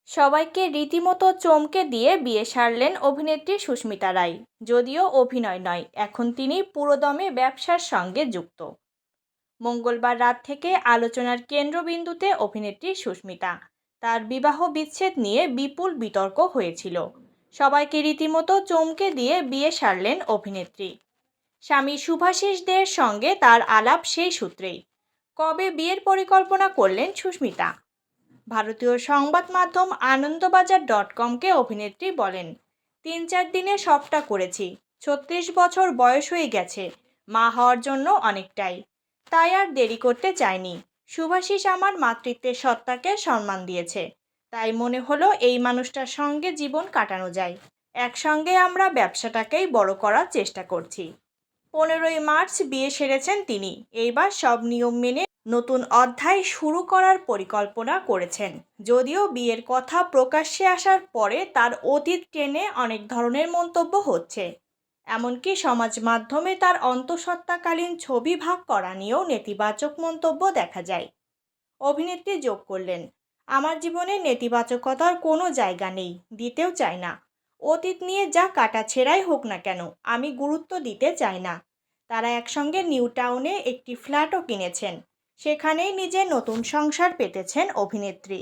সবাইকে রীতিমতো চমকে দিয়ে বিয়ে সারলেন অভিনেত্রী সুস্মিতা রায়। যদিও অভিনয় নয়, এখন তিনি পুরোদমে ব্যবসার সঙ্গে যুক্ত। মঙ্গলবার রাত থেকে আলোচনার কেন্দ্রবিন্দুতে অভিনেত্রী সুস্মিতা। তার বিবাহ বিচ্ছেদ নিয়ে বিপুল বিতর্ক হয়েছিল। সবাইকে রীতিমতো চমকে দিয়ে বিয়ে সারলেন অভিনেত্রী। স্বামী শুভাশিস দের সঙ্গে তার আলাপ সেই সূত্রেই। কবে বিয়ের পরিকল্পনা করলেন সুস্মিতা? ভারতীয় সংবাদ মাধ্যম আনন্দবাজার.কমকে অভিনেত্রী বলেন, ৩-৪ দিনে সবটা করেছি। ৩৬ বছর বয়স হয়ে গেছে, মা হওয়ার জন্য অনেকটাই, তাই আর দেরি করতে চাইনি। শুভাশিস আমার মাতৃত্বের সত্তাকে সম্মান দিয়েছে, তাই মনে হলো এই মানুষটার সঙ্গে জীবন কাটানো যায়। একসঙ্গে আমরা ব্যবসাটাকেই বড় করার চেষ্টা করছি। 15ই মার্চ বিয়ে সেরেছেন তিনি। এইবার সব নিয়ম মেনে নতুন অধ্যায় শুরু করার পরিকল্পনা করেছেন। যদিও বিয়ের কথা প্রকাশ্যে আসার পরে তার অতীত টেনে অনেক ধরনের মন্তব্য হচ্ছে। এমনকি সমাজ মাধ্যমে তার অন্তঃসত্ত্বাকালীন ছবি ভাগ করা নিয়েও নেতিবাচক মন্তব্য দেখা যায়। অভিনেত্রী যোগ করলেন, আমার জীবনে নেতিবাচকতার কোনো জায়গা নেই, দিতেও চাই না। অতীত নিয়ে যা কাটাছেঁড়াই হোক না কেন, আমি গুরুত্ব দিতে চাই না। তারা একসঙ্গে নিউ টাউনে একটি ফ্ল্যাটও কিনেছেন। সেখানেই নিজের নতুন সংসার পেতেছেন অভিনেত্রী।